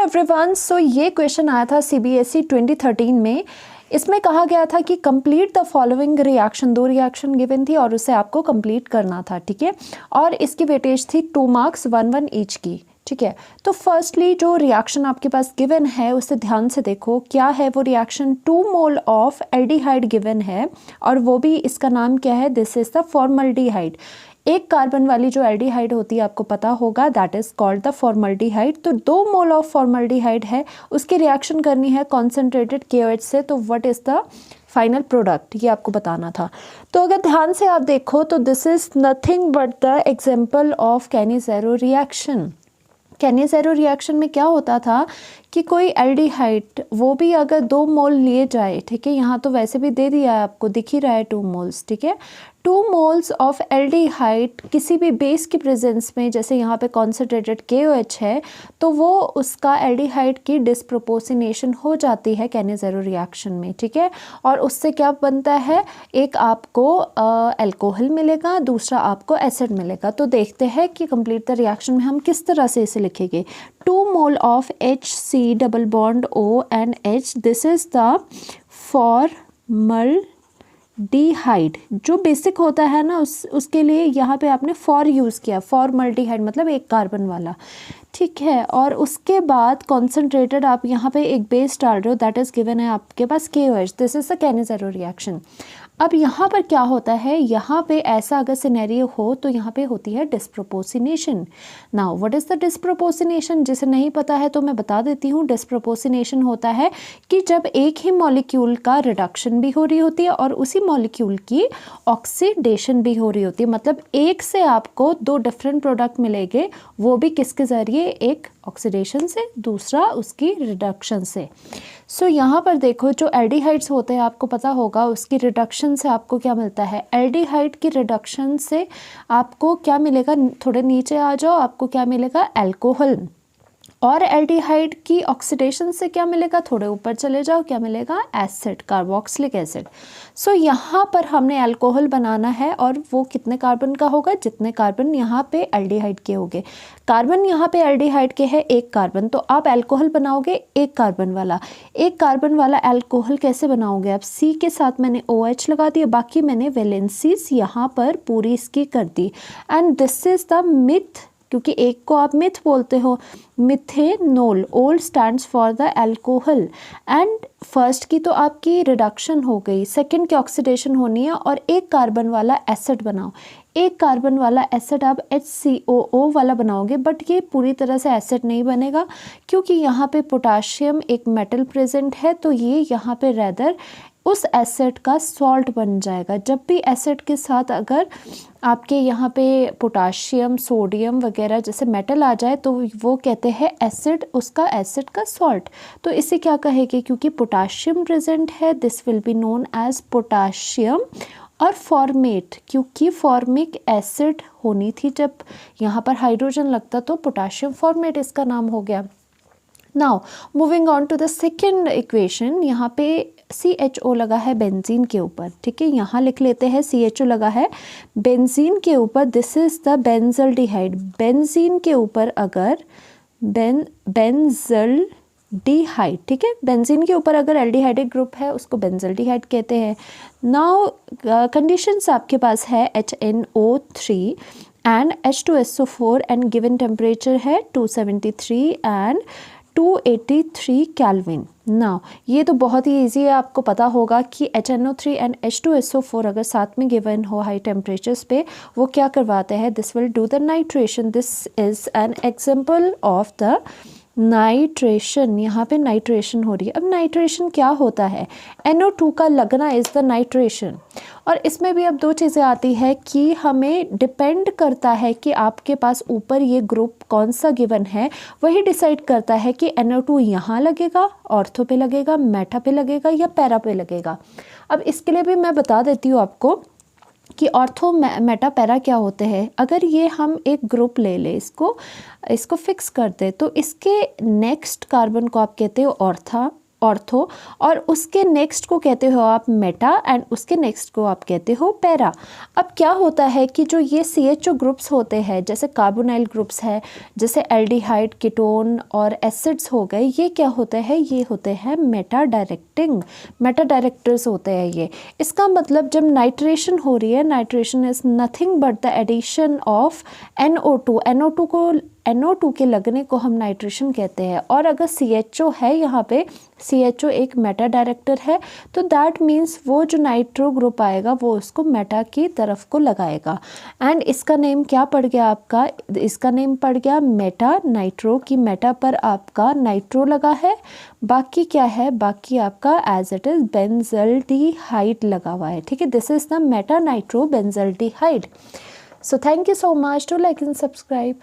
Everyone, सो ये question आया था सीबीएसई 2013 में। इसमें कहा गया था कि complete the following reaction, 2 reaction given थी और उसे आपको कंप्लीट करना था, ठीक है। और इसकी वेटेज थी 2 मार्क्स 1 ईच की, ठीक है। तो फर्स्टली जो रिएक्शन आपके पास गिवन है उसे ध्यान से देखो, क्या है वो reaction. 2 mole of aldehyde given है और वो भी इसका नाम क्या है, दिस इज द फॉर्मल्डिहाइड। एक कार्बन वाली जो एल्डिहाइड होती है आपको पता होगा, that is called the formaldehyde. तो 2 मोल ऑफ फॉर्मल्डिहाइड है, उसकी रिएक्शन करनी है कॉन्सेंट्रेटेड KOH से। तो what is the final product, ये आपको बताना था। तो अगर ध्यान से आप देखो तो this is nothing but the example of कैनिज़ेरो reaction. कैनिज़ेरो reaction में क्या होता था कि कोई एल्डिहाइड, वो भी अगर 2 मोल लिए जाए, ठीक है, यहाँ तो वैसे भी दे दिया है आपको, दिख ही रहा है 2 मोल्स, ठीक है। 2 मोल्स ऑफ एल्डिहाइड किसी भी बेस की प्रेजेंस में, जैसे यहाँ पे कॉन्सेंट्रेटेड KOH है, तो वो उसका एल्डिहाइड की डिस्प्रोपोर्शनेशन हो जाती है कैनिज़ेरो रिएक्शन में, ठीक है। और उससे क्या बनता है, एक आपको अल्कोहल मिलेगा, दूसरा आपको एसिड मिलेगा। तो देखते हैं कि कंप्लीट द रिएक्शन में हम किस तरह से इसे लिखेंगे। 2 mole of HC double bond O and H, this is the formaldehyde. जो बेसिक होता है ना उसके लिए यहाँ पे आपने फॉर यूज़ किया, फॉर्मल्डिहाइड मतलब एक कार्बन वाला, ठीक है। और उसके बाद कॉन्सेंट्रेटेड आप यहाँ पे एक बेस डाल रहे हो, दैट इज गिवन है आपके पास KOH, this is the कैनिज़ेरो reaction. अब यहाँ पर क्या होता है, यहाँ पे ऐसा अगर सिनेरियो हो तो यहाँ पे होती है disproportionation. Now what is the disproportionation, जिसे नहीं पता है तो मैं बता देती हूँ। डिस्प्रोपोर्शनेशन होता है कि जब एक ही मॉलिक्यूल का रिडक्शन भी हो रही होती है और उसी मॉलिक्यूल की ऑक्सीडेशन भी हो रही होती है। मतलब एक से आपको 2 डिफरेंट प्रोडक्ट मिलेंगे, वो भी किसके ज़रिए, एक ऑक्सीडेशन से, दूसरा उसकी रिडक्शन से। सो यहाँ पर देखो, जो एल्डिहाइड्स होते हैं आपको पता होगा, उसकी रिडक्शन से आपको क्या मिलता है, एल्डिहाइड की रिडक्शन से आपको क्या मिलेगा, थोड़े नीचे आ जाओ, आपको क्या मिलेगा, अल्कोहल। और एल्डिहाइड की ऑक्सीडेशन से क्या मिलेगा, थोड़े ऊपर चले जाओ, क्या मिलेगा, एसिड, कार्बोक्सिलिक एसिड। सो यहाँ पर हमने अल्कोहल बनाना है और वो कितने कार्बन का होगा, जितने कार्बन यहाँ पे एल्डिहाइड के होंगे। कार्बन यहाँ पे एल्डिहाइड के है 1 कार्बन, तो आप अल्कोहल बनाओगे 1 कार्बन वाला। 1 कार्बन वाला अल्कोहल कैसे बनाओगे आप, C के साथ मैंने OH लगा दिया, बाकी मैंने वैलेंसीज यहाँ पर पूरी इसकी कर दी। And this is the myth, क्योंकि एक को आप मिथ बोलते हो, methanol, ol stands for the alcohol. And first की तो आपकी रिडक्शन हो गई, सेकंड की ऑक्सीडेशन होनी है और 1 कार्बन वाला एसिड बनाओ। 1 कार्बन वाला एसिड आप HCOO वाला बनाओगे, बट ये पूरी तरह से एसिड नहीं बनेगा क्योंकि यहाँ पे पोटाशियम एक मेटल प्रेजेंट है, तो ये यहाँ पे रेदर उस एसिड का सॉल्ट बन जाएगा। जब भी एसिड के साथ अगर आपके यहाँ पे पोटाशियम, सोडियम वगैरह जैसे मेटल आ जाए तो वो कहते हैं एसिड, उसका एसिड का सॉल्ट। तो इसे क्या कहेंगे, क्योंकि पोटाशियम प्रेजेंट है, this will be known as potassium. और फॉर्मेट, क्योंकि फॉर्मिक एसिड होनी थी, जब यहाँ पर हाइड्रोजन लगता तो पोटाशियम फॉर्मेट इसका नाम हो गया। Now moving on to the second equation, यहाँ पे CHO लगा है बेंजीन के ऊपर, ठीक है, यहाँ लिख लेते हैं CHO लगा है बेंजीन के ऊपर, this is the benzaldehyde. Benzene के ऊपर अगर बेंजल्डिहाइड, ठीक है, बेंजीन के ऊपर अगर एल्डिहाइडिक ग्रुप है उसको बेंजल्डिहाइड कहते हैं। नाउ कंडीशंस आपके पास है HNO3 and H2SO4 and given temperature है 273 एंड 283 केल्विन। नाउ ये तो बहुत ही इजी है, आपको पता होगा कि HNO3 एंड H2SO4 अगर साथ में गिवन हो हाई टेम्परेचर्स पे, वो क्या करवाते हैं, this will do the nitration. This is an example of the nitration. यहाँ पे नाइट्रेशन हो रही है। अब नाइट्रेशन क्या होता है, NO2 का लगना इज़ द नाइट्रेशन। और इसमें भी अब 2 चीज़ें आती है कि हमें डिपेंड करता है कि आपके पास ऊपर ये ग्रुप कौन सा गिवन है, वही डिसाइड करता है कि NO2 यहाँ लगेगा, ऑर्थो पे लगेगा, मेटा पे लगेगा या पैरा पे लगेगा। अब इसके लिए भी मैं बता देती हूँ आपको कि ऑर्थो मेटा पैरा क्या होते हैं। अगर ये हम एक ग्रुप ले ले, इसको फिक्स कर दे, तो इसके नेक्स्ट कार्बन को आप कहते हो ऑर्था, ऑर्थो, और उसके नेक्स्ट को कहते हो आप मेटा एंड उसके नेक्स्ट को आप कहते हो पैरा। अब क्या होता है कि जो ये CHO ग्रुप्स होते हैं, जैसे कार्बोनाइल ग्रुप्स है, जैसे एल्डिहाइड, कीटोन और एसिड्स हो गए, ये क्या होते हैं, ये होते हैं मेटा डायरेक्टर्स होते हैं ये। इसका मतलब जब नाइट्रेशन हो रही है, nitration is nothing but the addition of NO2 के लगने को हम नाइट्रेशन कहते हैं। और अगर CHO है यहाँ पे, CHO एक मेटा डायरेक्टर है, तो दैट मीन्स वो जो नाइट्रो ग्रुप आएगा वो उसको मेटा की तरफ को लगाएगा। एंड इसका नेम क्या पड़ गया आपका, इसका नेम पड़ गया मेटा नाइट्रो, की मेटा पर आपका नाइट्रो लगा है, बाकी क्या है, बाकी आपका एज इट इज़ बेंजल्डिहाइड लगा हुआ है। ठीक है, this is the meta nitro benzaldehyde. So thank you so much to like and subscribe.